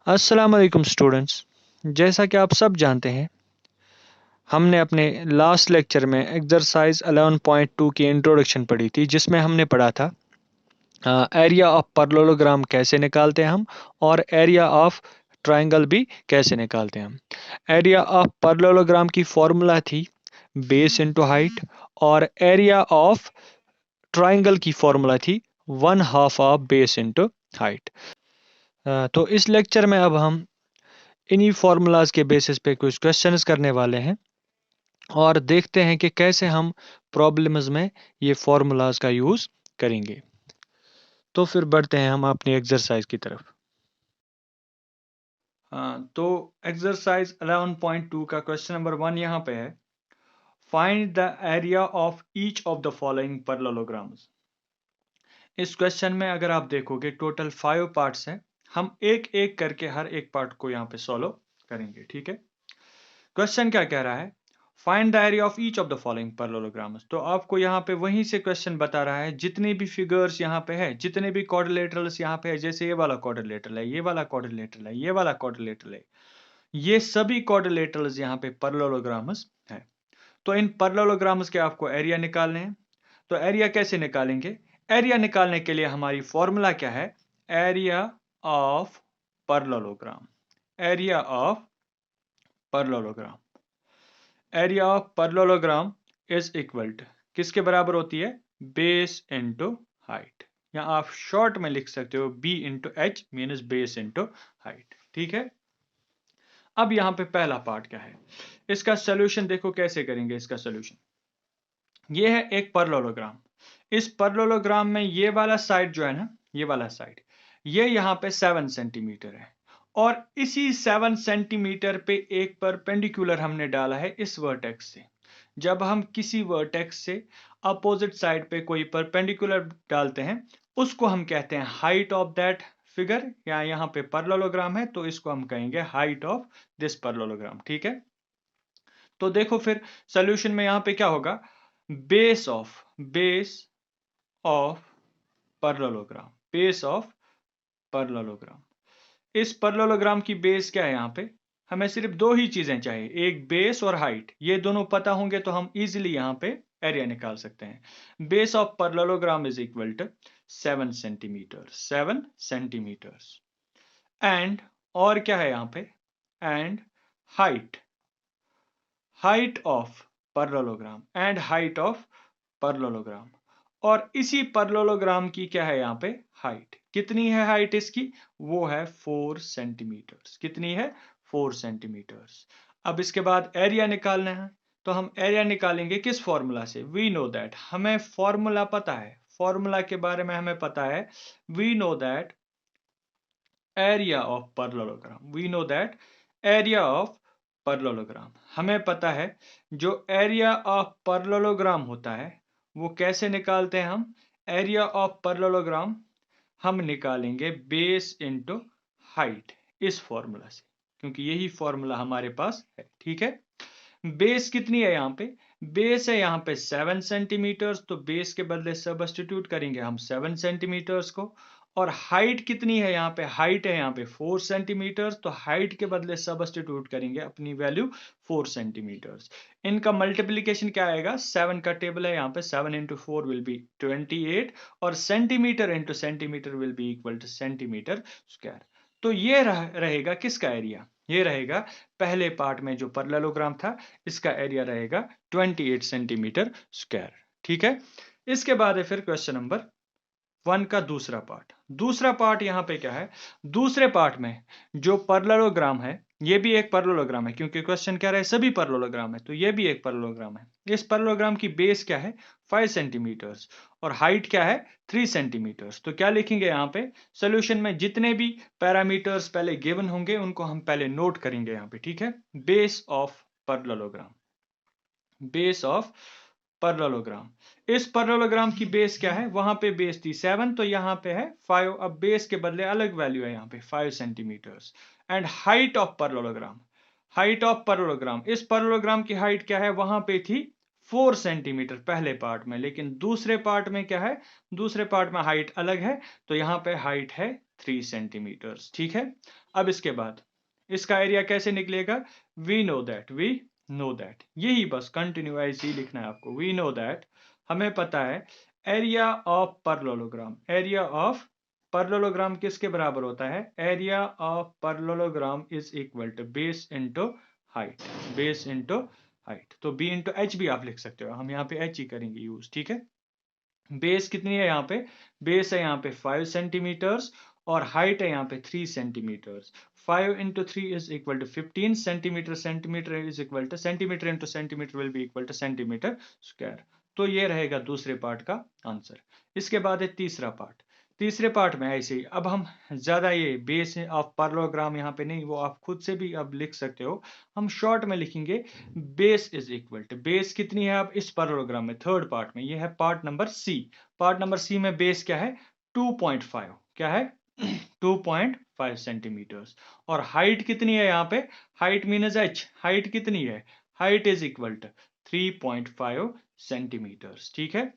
अस्सलाम वालेकुम स्टूडेंट्स। जैसा कि आप सब जानते हैं, हमने अपने लास्ट लेक्चर में एक्सरसाइज 11.2 की इंट्रोडक्शन पढ़ी थी, जिसमें हमने पढ़ा था एरिया ऑफ पैरेललोग्राम कैसे निकालते हैं हम, और एरिया ऑफ ट्रायंगल भी कैसे निकालते हैं हम। एरिया ऑफ पैरेललोग्राम की फॉर्मूला थी बेस इनटू हाइट, और एरिया ऑफ ट्रायंगल की फॉर्मूला थी 1/2 ऑफ बेस इनटू हाइट। तो इस लेक्चर में अब हम इन्हीं फार्मूलाज के बेसिस पे कुछ क्वेश्चंस करने वाले हैं और देखते हैं कि कैसे हम प्रॉब्लम्स में ये फार्मूलाज का यूज करेंगे। तो फिर बढ़ते हैं हम अपनी एक्सरसाइज की तरफ। तो एक्सरसाइज 11.2 का क्वेश्चन नंबर 1 यहाँ पे है, find the area of each of the following parallelograms. इस क्वेश्चन में अगर आप देखोगे टोटल 5 पार्ट्स हैं। हम एक एक करके हर एक पार्ट को यहाँ पे सॉल्व करेंगे, ठीक है। क्वेश्चन क्या कह रहा है, find the area of each of the following parallelograms. तो आपको यहाँ पे वहीं से क्वेश्चन बता रहा है, जितने भी फिगर्स यहाँ पे है, जितने भी क्वाड्रिलेटरल्स यहाँ पे है, जैसे ये वाला क्वाड्रिलेटरल है, ये वाला क्वाड्रिलेटरल है, ये वाला क्वाड्रिलेटरल है, ये सभी क्वाड्रिलेटरल्स यहाँ पे पैरेललोग्राम्स है। तो इन पैरेललोग्राम्स के आपको एरिया निकालने हैं। तो एरिया कैसे निकालेंगे? एरिया निकालने के लिए हमारी फॉर्मूला क्या है? Area of parallelogram. Area of parallelogram, area of parallelogram is equal to किसके बराबर होती है? बेस इंटू हाइट, या आप शॉर्ट में लिख सकते हो B into H minus base into height, ठीक है। अब यहां पे पहला पार्ट क्या है, इसका सोल्यूशन देखो कैसे करेंगे। इसका सोल्यूशन ये है एक पैरेललोग्राम। इस पैरेललोग्राम में ये वाला साइड जो है ना, ये वाला साइड, ये यहां पे 7 सेंटीमीटर है, और इसी 7 सेंटीमीटर पे एक परपेंडिकुलर हमने डाला है इस वर्टेक्स से। जब हम किसी वर्टेक्स से अपोजिट साइड पे कोई परपेंडिकुलर डालते हैं, उसको हम कहते हैं हाइट ऑफ दैट फिगर, या यहाँ पे पैरेललोग्राम है तो इसको हम कहेंगे हाइट ऑफ दिस पैरेललोग्राम, ठीक है। तो देखो फिर सोल्यूशन में यहाँ पे क्या होगा, base of parallelogram, base of parallelogram. इस पैरेललोग्राम की बेस क्या है? यहाँ पे हमें सिर्फ दो ही चीजें चाहिए, एक बेस और हाइट। ये दोनों पता होंगे तो हम इजीली यहाँ पे एरिया निकाल सकते हैं। Base of parallelogram is equal to 7 centimetre, 7 centimetres. And और क्या है यहाँ पे? And height, height of parallelogram, and height of parallelogram. और इसी पैरेललोग्राम की क्या है यहाँ पे? हाइट। कितनी है हाइट इसकी? वो है 4 सेंटीमीटर्स। कितनी है? 4 सेंटीमीटर्स। अब इसके बाद एरिया निकालना है, तो हम एरिया निकालेंगे किस फॉर्मूला से? वी नो दैट, हमें फॉर्मूला पता है, फॉर्मूला के बारे में हमें पता है। We know that area of parallelogram, we know that area of parallelogram, हमें पता है जो एरिया ऑफ पैरेललोग्राम होता है वो कैसे निकालते हैं हम? एरिया ऑफ पैरेललोग्राम हम निकालेंगे बेस इंटू हाइट, इस फॉर्मूला से, क्योंकि यही फॉर्मूला हमारे पास है, ठीक है। बेस कितनी है यहाँ पे? बेस है यहाँ पे 7 सेंटीमीटर्स, तो बेस के बदले सब्स्टिट्यूट करेंगे हम 7 सेंटीमीटर्स को। और हाइट कितनी है यहाँ पे? हाइट है यहाँ पे 4 सेंटीमीटर्स, तो हाइट के बदले सब्स्टिट्यूट करेंगे अपनी वैल्यू 4 सेंटीमीटर्स। इनका मल्टीप्लीकेशन क्या आएगा? 7 का टेबल है यहाँ पे, 7 इंटू 4 विल बी 28, और centimetre into centimetre will be equal to centimetre square. तो ये रहेगा किसका एरिया? ये रहेगा पहले पार्ट में जो पैरेललोग्राम था, इसका एरिया रहेगा 28 सेंटीमीटर स्क्वायर, ठीक है। इसके बाद है फिर क्वेश्चन नंबर 1 का दूसरा पार्ट। दूसरा पार्ट यहाँ पे क्या है? दूसरे पार्ट में जो पैरेललोग्राम है, ये भी एक पैरेललोग्राम है, क्योंकि क्वेश्चन क्या रहा है, सभी पैरेललोग्राम है, तो ये भी एक पैरेललोग्राम है। इस पैरेललोग्राम की बेस क्या है? 5 सेंटीमीटर्स, और हाइट क्या है? 3 सेंटीमीटर्स। तो क्या लिखेंगे यहाँ पे? सोल्यूशन में जितने भी पैरामीटर्स पहले गिवन होंगे उनको हम पहले नोट करेंगे यहाँ पे, ठीक है। Base of parallelogram, base of parallelogram. इस पैरेललोग्राम की बेस क्या है? वहां पे बेस थी 7, तो यहां पे है 5। अब बेस के बदले अलग वैल्यू है यहाँ पे 5 centimetres. And height of parallelogram, height of parallelogram, इस पैरेललोग्राम की हाइट क्या है? वहां पे थी 4 सेंटीमीटर पहले पार्ट में, लेकिन दूसरे पार्ट में क्या है? दूसरे पार्ट में हाइट अलग है, तो यहाँ पे हाइट है 3 सेंटीमीटर्स। ठीक है, अब इसके बाद इसका एरिया कैसे निकलेगा? वी नो दैट, यही बस कंटिन्यू ऐसे ही लिखना है आपको। वी नो दैट, हमें पता है area of parallelogram, area of parallelogram किसके बराबर होता है? Area of parallelogram is equal to base into height, base into height. तो बी इंटू एच भी आप लिख सकते हो, हम यहाँ पे एच ही करेंगे यूज। ठीक है, बेस कितनी है यहाँ पे? बेस है यहाँ पे 5 सेंटीमीटर्स और हाइट है यहाँ पे 3 centimetres. 5 into 3 is equal to 15 centimetre, centimetre is equal to centimetre into centimetre will be equal to centimetre square. तो ये रहेगा दूसरे पार्ट का आंसर। इसके बाद है तीसरा पार्ट। तीसरे पार्ट में ऐसे ही, अब हम ज्यादा ये बेस ऑफ पैरेललोग्राम यहाँ पे नहीं, वो आप खुद से भी अब लिख सकते हो, हम शॉर्ट में लिखेंगे। Base is equal to, base कितनी है अब इस पैरेललोग्राम में? थर्ड पार्ट में, ये है part number C. Part number C में बेस क्या है? 2.5, क्या है? 2.5 सेंटीमीटर्स। और हाइट कितनी है यहाँ पे? हाइट मीनस एच, हाइट कितनी है? Height is equal to 3.5 centimetres. ठीक है,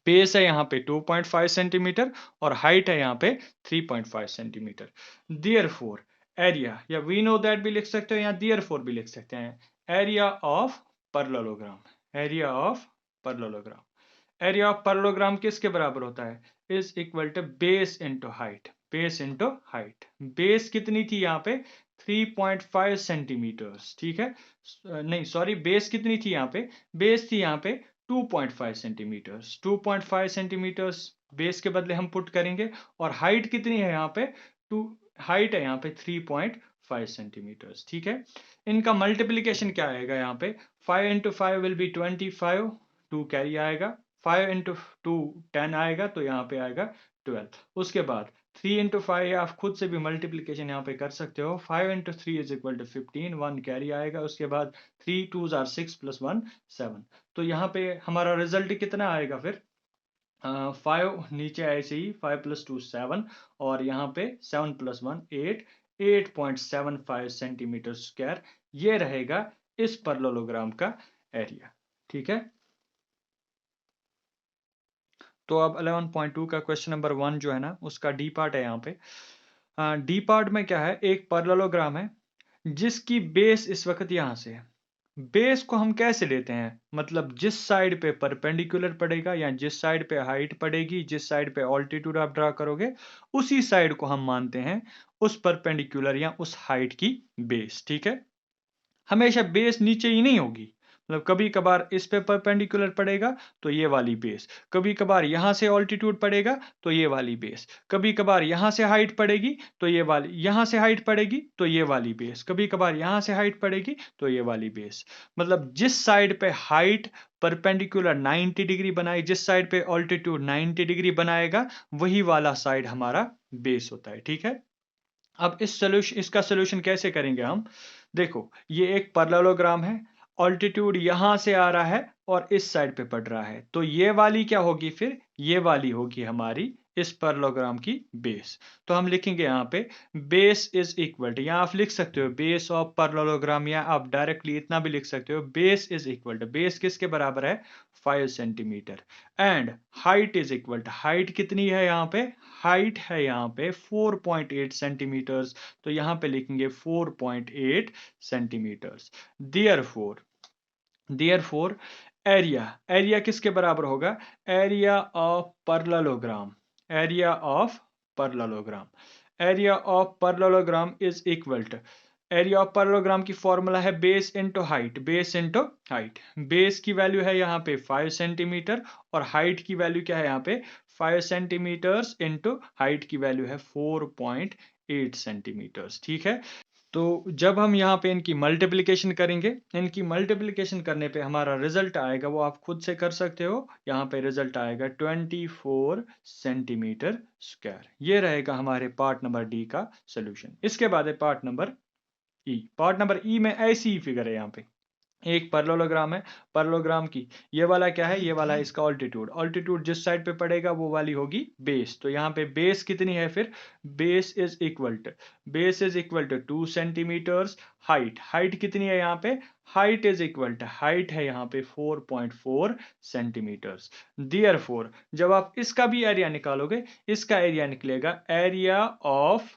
बेस है यहाँ पे 2.5 सेंटीमीटर और हाइट है यहाँ पे 3.5 सेंटीमीटर। देयरफॉर एरिया, या वी नो दैट भी लिख सकते हो या देयरफॉर भी लिख सकते हैं, area of parallelogram, area of parallelogram, area of parallelogram किसके बराबर होता है? Is equal to base into height, base into height. Base कितनी थी यहाँ पे? 3.5 सेंटीमीटर्स। ठीक है, नहीं सॉरी, बेस कितनी थी यहाँ पे? बेस थी यहाँ पे 2.5 सेंटीमीटर्स, 2.5 सेंटीमीटर्स बेस के बदले हम पुट करेंगे। और हाइट कितनी है यहाँ पे? टू, हाइट है यहाँ पे 3.5 सेंटीमीटर्स। ठीक है, इनका मल्टीप्लीकेशन क्या आएगा यहाँ पे? 5 इंटू 5 विल बी 25, 2 कैरी आएगा, 5 इंटू 2 10 आएगा, तो यहाँ पे आएगा 12। उसके बाद 3 इंटू 5, आप खुद से भी मल्टीप्लीकेशन यहाँ पे कर सकते हो। 5 into 3 is equal to 15, 1 carry आएगा। उसके बाद 3 2s आर 6 प्लस 1 7। तो यहाँ पे हमारा रिजल्ट कितना आएगा फिर? 5 नीचे ऐसे ही, 5 प्लस 2 7, और यहाँ पे 7 प्लस 1 8, 8.75 सेंटीमीटर स्क्वायर। ये रहेगा इस पैरेललोग्राम का एरिया। ठीक है, तो अब 11.2 का क्वेश्चन नंबर 1 जो है ना, उसका डी पार्ट है यहाँ पे। डी पार्ट में क्या है? एक पैरेललोग्राम है जिसकी बेस इस वक्त यहां से है। बेस को हम कैसे लेते हैं? मतलब जिस साइड पे परपेंडिकुलर पड़ेगा या जिस साइड पे हाइट पड़ेगी, जिस साइड पे ऑल्टीट्यूड आप ड्रा करोगे, उसी साइड को हम मानते हैं उस परपेंडिकुलर या उस हाइट की बेस। ठीक है, हमेशा बेस नीचे ही नहीं होगी, मतलब कभी कभार इस पे परपेंडिकुलर पड़ेगा तो ये वाली बेस, कभी कभार यहां से ऑल्टीट्यूड पड़ेगा तो ये वाली बेस, कभी कभार यहां से हाइट पड़ेगी तो ये वाली, यहां से हाइट पड़ेगी तो ये वाली बेस, कभी कभार यहां से हाइट पड़ेगी तो ये वाली बेस। मतलब जिस साइड पे हाइट परपेंडिकुलर 90 डिग्री बनाए, जिस साइड पे ऑल्टीट्यूड 90 डिग्री बनाएगा, वही वाला साइड हमारा बेस होता है। ठीक है, अब इसका सोल्यूशन कैसे करेंगे हम? देखो, ये एक पैरेललोग्राम है, ऑल्टीट्यूड यहां से आ रहा है और इस साइड पे पड़ रहा है, तो ये वाली क्या होगी फिर? ये वाली होगी हमारी इस पैरेललोग्राम की बेस। तो हम लिखेंगे यहाँ पे बेस इज इक्वल टू, यहाँ आप लिख सकते हो बेस ऑफ पैरेललोग्राम, या आप डायरेक्टली इतना भी लिख सकते हो, base is equal to, base किसके बराबर है? 5 centimetre. And height is equal to, height कितनी है यहाँ पे? हाइट है यहाँ पे 4.8 सेंटीमीटर्स, तो यहाँ पे लिखेंगे 4.8 centimetres. Therefore, therefore area, area किसके बराबर होगा? Area of parallelogram, area of parallelogram, area of parallelogram is equal to, area of parallelogram की फॉर्मूला है base into height, base into height. Base की वैल्यू है यहाँ पे 5 सेंटीमीटर और हाइट की वैल्यू क्या है यहाँ पे? 5 सेंटीमीटर्स इनटू हाइट की वैल्यू है 4.8 सेंटीमीटर्स। ठीक है, तो जब हम यहाँ पे इनकी मल्टीप्लिकेशन करेंगे, इनकी मल्टीप्लिकेशन करने पे हमारा रिजल्ट आएगा, वो आप खुद से कर सकते हो। यहाँ पे रिजल्ट आएगा 24 सेंटीमीटर स्क्वायर। ये रहेगा हमारे पार्ट नंबर डी का सोल्यूशन। इसके बाद है पार्ट नंबर ई। पार्ट नंबर ई में ऐसी ही फिगर है यहाँ पे, एक पैरेललोग्राम है, पैरेललोग्राम की ये वाला क्या है, ये वाला है इसका ऑल्टीट्यूड। ऑल्टीट्यूड जिस साइड पे पड़ेगा वो वाली होगी बेस। तो यहाँ पे बेस कितनी है फिर, base is equal to 2 centimetres. Height कितनी है यहाँ पे, height is equal to, height है यहाँ पे 4.4 सेंटीमीटर्स। देयरफॉर जब आप इसका भी एरिया निकालोगे, इसका एरिया निकलेगा area of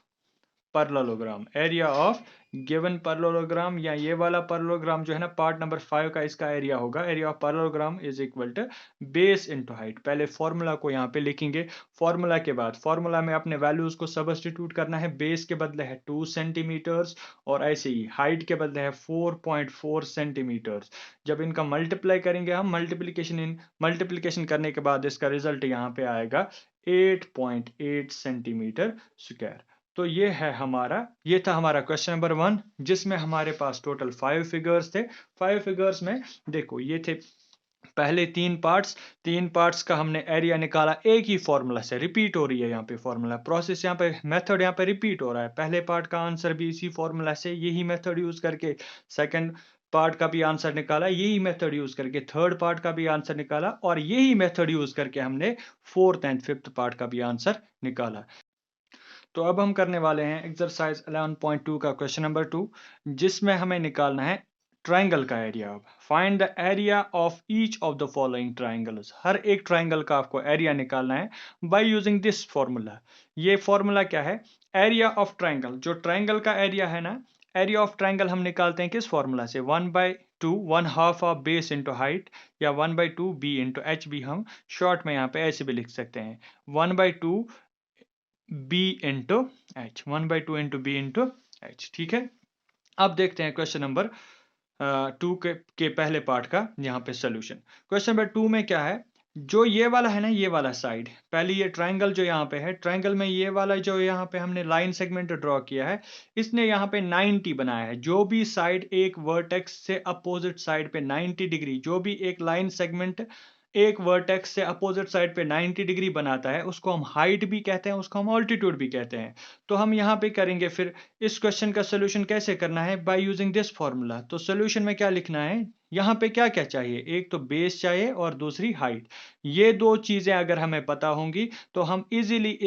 parallelogram, area of given parallelogram, या ये वाला पैरेललोग्राम जो है ना पार्ट नंबर 5 का, इसका एरिया होगा area of parallelogram is equal to base into height. पहले फॉर्मूला को यहाँ पे लिखेंगे, फॉर्मूला के बाद फॉर्मूला में अपने वैल्यूज को सब्स्टिट्यूट करना है। बेस के बदले है 2 सेंटीमीटर्स और ऐसे ही हाइट के बदले है 4.4 सेंटीमीटर्स। जब इनका मल्टीप्लाई करेंगे हम, मल्टीप्लीकेशन करने के बाद इसका रिजल्ट यहाँ पे आएगा 8.8 सेंटीमीटर स्क्वायर। तो ये है हमारा, ये था हमारा क्वेश्चन नंबर 1, जिसमें हमारे पास टोटल 5 फिगर्स थे। 5 फिगर्स में देखो ये थे पहले 3 पार्ट्स का हमने एरिया निकाला एक ही फॉर्मूला से, रिपीट हो रही है यहाँ पे फॉर्मूला प्रोसेस, यहाँ पे मेथड यहाँ पे रिपीट हो रहा है। पहले पार्ट का आंसर भी इसी फॉर्मूला से, यही मेथड यूज करके सेकंड पार्ट का भी आंसर निकाला, यही मेथड यूज करके थर्ड पार्ट का भी आंसर निकाला, और यही मेथड यूज करके हमने फोर्थ एंड फिफ्थ पार्ट का भी आंसर निकाला। तो अब हम करने वाले हैं एक्सरसाइज 11.2 का क्वेश्चन नंबर 2, जिसमें हमें निकालना है ट्राइंगल का एरिया। अब find the area of each of the following triangles, हर एक ट्राइंगल का आपको एरिया निकालना है बाय यूजिंग दिस फॉर्मूला। ये फॉर्मूला क्या है, एरिया ऑफ ट्राइंगल, जो ट्राइंगल का एरिया है ना, एरिया ऑफ ट्राइंगल हम निकालते हैं किस फॉर्मूला से, 1/2, 1/2 ऑफ बेस इंटू हाइट, या 1/2 बी इंटू एच भी हम शॉर्ट में यहाँ पे ऐसे भी लिख सकते हैं, 1/2 B into H, 1/2 into B into H. ठीक है, अब देखते हैं क्वेश्चन नंबर 2 के पहले पार्ट का यहाँ पे सोल्यूशन। क्वेश्चन नंबर 2 में क्या है, जो ये वाला है ना, ये वाला साइड, पहले ये ट्राइंगल जो यहाँ पे है, ट्राइंगल में ये वाला जो यहाँ पे हमने लाइन सेगमेंट ड्रॉ किया है, इसने यहाँ पे 90 बनाया है। जो भी साइड एक वर्टेक्स से अपोजिट साइड पे 90 डिग्री, जो भी एक लाइन सेगमेंट एक वर्टेक्स से अपोजिट साइड पे 90 डिग्री बनाता है, उसको हम हाइट भी कहते हैं, उसको हम ऑल्टीट्यूड भी कहते हैं। तो हम यहाँ पे करेंगे फिर इस क्वेश्चन का सोल्यूशन कैसे करना है, बाय यूजिंग दिस फॉर्मूला। तो सोल्यूशन में क्या लिखना है, यहाँ पे क्या क्या चाहिए, एक तो बेस चाहिए और दूसरी हाइट। ये दो चीजें अगर हमें पता होंगी तो हम इजीली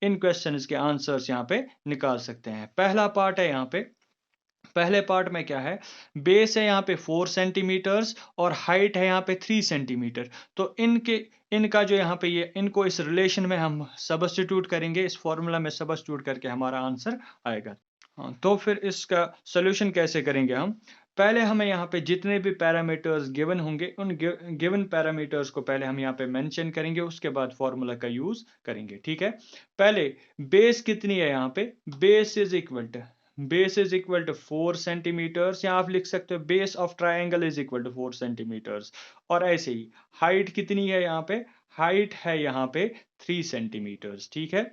इन क्वेश्चंस के आंसर्स यहाँ पे निकाल सकते हैं। पहला पार्ट है यहाँ पे, पहले पार्ट में क्या है, बेस है यहाँ पे 4 सेंटीमीटर्स और हाइट है यहाँ पे 3 सेंटीमीटर। तो इनका जो यहाँ पे ये, इनको इस रिलेशन में हम सब्स्टिट्यूट करेंगे, इस फॉर्मूला में सब्स्टिट्यूट करके हमारा आंसर आएगा। हाँ, तो फिर इसका सोल्यूशन कैसे करेंगे हम, पहले हमें यहाँ पे जितने भी पैरामीटर्स गिवन होंगे, उन गिवन पैरामीटर्स को पहले हम यहाँ पे मेंशन करेंगे, उसके बाद फॉर्मूला का यूज करेंगे। ठीक है, पहले बेस कितनी है, यहाँ पे base is equal to 4 centimetres, या आप लिख सकते हो base of triangle is equal to 4 centimetres. और ऐसे ही हाइट कितनी है यहाँ पे, हाइट है यहाँ पे 3 सेंटीमीटर्स। ठीक है,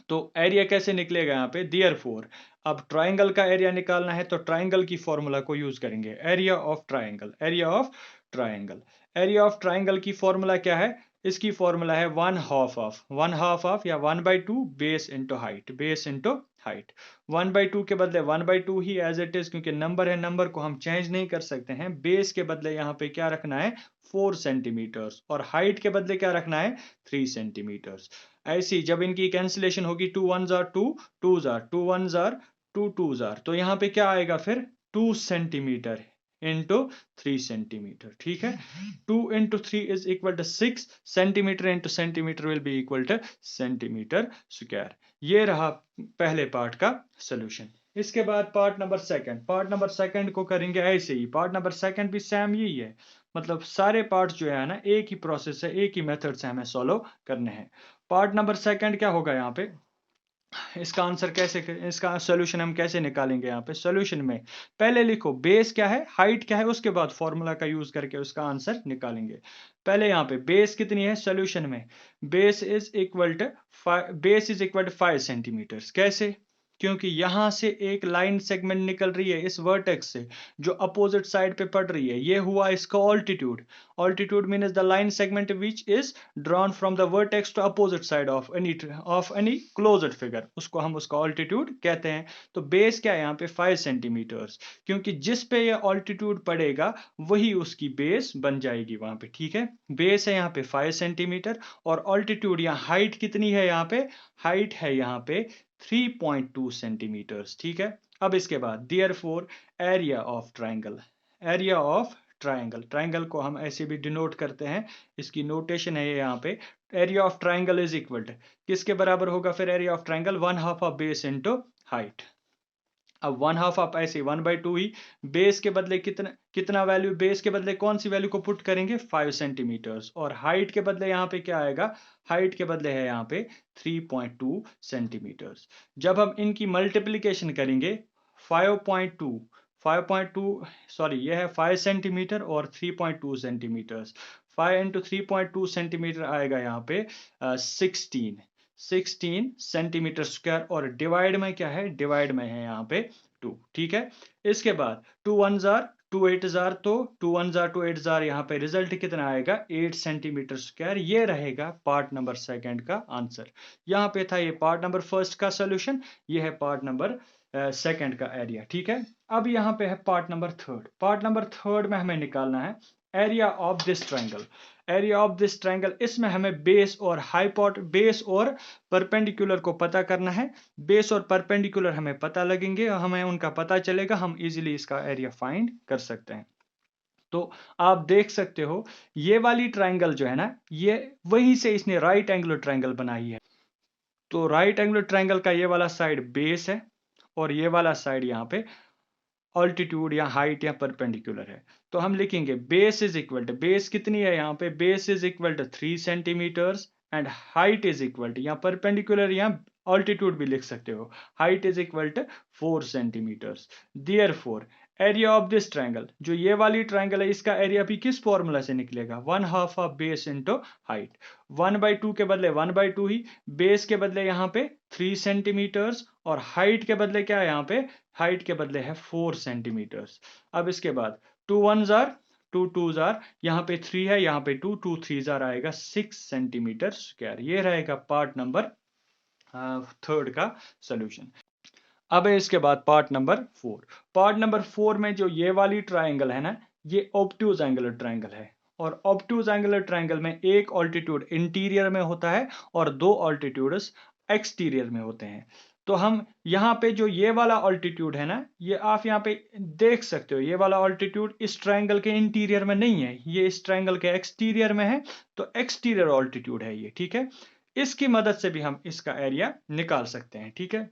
तो एरिया कैसे निकलेगा यहाँ पे, देयरफॉर अब ट्राइंगल का एरिया निकालना है तो ट्राइंगल की फॉर्मूला को यूज करेंगे, area of triangle, area of triangle की फॉर्मूला क्या है, इसकी फॉर्मूला है 1/2 या 1/2 बेस इंटू हाइट। 1/2 के बदले 1/2 ही एज इट इज, क्योंकि नंबर है, नंबर को हम चेंज नहीं कर सकते हैं। बेस के बदले यहाँ पे क्या रखना है, 4 सेंटीमीटर्स, और हाइट के बदले क्या रखना है, 3 सेंटीमीटर्स। ऐसी जब इनकी कैंसिलेशन होगी, 2 1s are 2, 2s are 2 1s are 2 2s are, तो यहाँ पे क्या आएगा फिर 2 सेंटीमीटर इंटू 3 सेंटीमीटर। ठीक है, 2 into 3 is equal to 6 centimetre, into centimetre will be equal to centimetre square. ये रहा पहले पार्ट का सोल्यूशन। इसके बाद पार्ट नंबर सेकंड को करेंगे ऐसे ही। पार्ट नंबर सेकंड भी सेम यही है, मतलब सारे पार्ट्स जो है ना एक ही प्रोसेस है, एक ही मेथड से हमें सॉल्व करने हैं। पार्ट नंबर सेकंड क्या होगा यहाँ पे, इसका आंसर कैसे, इसका सॉल्यूशन हम कैसे निकालेंगे, यहाँ पे सॉल्यूशन में पहले लिखो बेस क्या है, हाइट क्या है, उसके बाद फॉर्मूला का यूज करके उसका आंसर निकालेंगे। पहले यहाँ पे बेस कितनी है सॉल्यूशन में, base is equal to 5 centimetre. कैसे, क्योंकि यहां से एक लाइन सेगमेंट निकल रही है इस वर्टेक्स से जो अपोजिट साइड पे पड़ रही है, ये हुआ इसका altitude. Altitude means the line segment which is drawn from the vertex to opposite side of any closed figure, उसको हम उसका ऑल्टीट्यूड कहते हैं। तो बेस क्या है यहाँ पे 5 सेंटीमीटर्स, क्योंकि जिस पे ये ऑल्टीट्यूड पड़ेगा वही उसकी बेस बन जाएगी वहां पे। ठीक है, बेस है यहाँ पे 5 सेंटीमीटर और ऑल्टीट्यूड या हाइट कितनी है यहाँ पे, हाइट है यहाँ पे 3.2 सेंटीमीटर्स। ठीक है, अब इसके बाद therefore area of triangle, area of triangle, triangle को हम ऐसे भी डिनोट करते हैं, इसकी नोटेशन है यहाँ पे, area of triangle is equal to किसके बराबर होगा फिर area of triangle, 1/2 of base into height. अब 1/2 आप ऐसे 1/2 ही, बेस के बदले कितना कितना वैल्यू, बेस के बदले कौन सी वैल्यू को पुट करेंगे 5 सेंटीमीटर्स, और हाइट के बदले यहाँ पे क्या आएगा, हाइट के बदले है यहाँ पे 3.2 सेंटीमीटर्स। जब हम इनकी मल्टीप्लीकेशन करेंगे 5.2 5.2 सॉरी ये है 5 सेंटीमीटर और 3.2 सेंटीमीटर्स, 5 इंटू 3.2 सेंटीमीटर आएगा यहाँ पे 16 सेंटीमीटर स्क्वायर, और डिवाइड में क्या है, डिवाइड में है यहाँ पे 2। ठीक है, इसके बाद 2 1 2 8 तो 2 1 2 8 यहाँ पे रिजल्ट कितना आएगा 8 सेंटीमीटर स्क्वायर। ये रहेगा पार्ट नंबर सेकंड का आंसर। यहाँ पे था ये पार्ट नंबर फर्स्ट का सोल्यूशन, ये है पार्ट नंबर सेकंड का एरिया। ठीक है, अब यहाँ पे है part number third. Part number third में हमें निकालना है area of this triangle, area of this triangle. इसमें हमें बेस और बेस और परपेंडिकुलर को पता करना है। बेस और परपेंडिकुलर हमें पता लगेंगे और हमें उनका पता चलेगा, हम इजीली इसका एरिया फाइंड कर सकते हैं। तो आप देख सकते हो ये वाली ट्राइंगल जो है ना, ये वहीं से इसने राइट एंगुलर ट्राइंगल बनाई है। तो राइट एंगुलर ट्राइंगल का ये वाला साइड बेस है और ये वाला साइड यहाँ पे ऑल्टीट्यूड या हाइट या परपेंडिकुलर है। तो हम लिखेंगे base is equal to, base कितनी है यहाँ पे, base is equal to 3 centimetres and height is equal to, या परपेंडिकुलर या ऑल्टीट्यूड भी लिख सकते हो, height is equal to 4 centimetres. Therefore area of this triangle, जो ये वाली ट्राइंगल है इसका एरिया भी किस फॉर्मूला से निकलेगा, 1/2 ऑफ बेस इंटू हाइट। 1/2 के बदले 1/2 ही, बेस के बदले यहाँ पे 3 सेंटीमीटर्स और हाइट के बदले क्या है यहाँ पे, हाइट के बदले है 4 सेंटीमीटर्स। अब इसके बाद 2 1 2 2 यहाँ पे 3 है, यहाँ पे 2 2 3 आएगा 6 सेंटीमीटर स्क्वायर। ये रहेगा पार्ट नंबर थर्ड का सोल्यूशन। अब है इसके बाद पार्ट नंबर 4। पार्ट नंबर 4 में जो ये वाली ट्राइंगल है ना, ये ऑब्ट्यूज एंगुलर ट्राइंगल है, और ऑब्ट्यूज एंगुलर ट्राइंगल में एक ऑल्टीट्यूड इंटीरियर में होता है और 2 ऑल्टीट्यूड्स एक्सटीरियर में होते हैं। तो हम यहाँ पे जो ये वाला ऑल्टीट्यूड है ना, ये आप यहाँ पे देख सकते हो, ये वाला ऑल्टीट्यूड इस ट्राइंगल के इंटीरियर में नहीं है, ये इस ट्राइंगल के एक्सटीरियर में है, तो एक्सटीरियर ऑल्टीट्यूड है ये। ठीक है, इसकी मदद से भी हम इसका एरिया निकाल सकते हैं। ठीक है,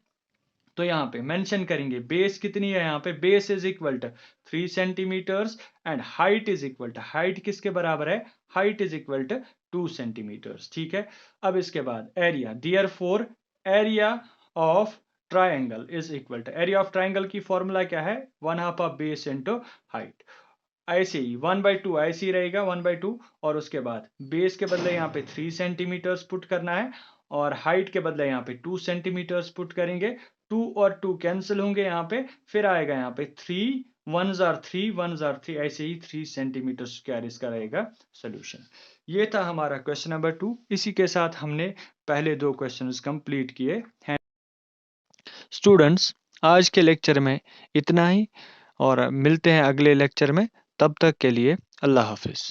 तो यहाँ पे मेंशन करेंगे बेस कितनी है, यहाँ पे base is equal to 3 centimetres and height is equal to, height किसके बराबर है, height is equal to 2 centimetres. ठीक है, अब इसके बाद area, therefore area of triangle is equal to, area of triangle की फॉर्मूला क्या है, 1/2 ऑफ बेस इंटू हाइट। ऐसे ही 1/2 ऐसे ही रहेगा 1/2, और उसके बाद बेस के बदले यहाँ पे 3 सेंटीमीटर्स पुट करना है और हाइट के बदले यहाँ पे 2 सेंटीमीटर्स पुट करेंगे। 2 और 2 कैंसिल होंगे यहाँ पे, फिर आएगा यहाँ पे 3 1 3 1 3, ऐसे ही 3 सेंटीमीटर स्क्वायर इसका रहेगा सोल्यूशन। ये था हमारा क्वेश्चन नंबर 2। इसी के साथ हमने पहले 2 क्वेश्चंस कंप्लीट किए हैं। स्टूडेंट्स, आज के लेक्चर में इतना ही और मिलते हैं अगले लेक्चर में। तब तक के लिए अल्लाह हाफिज।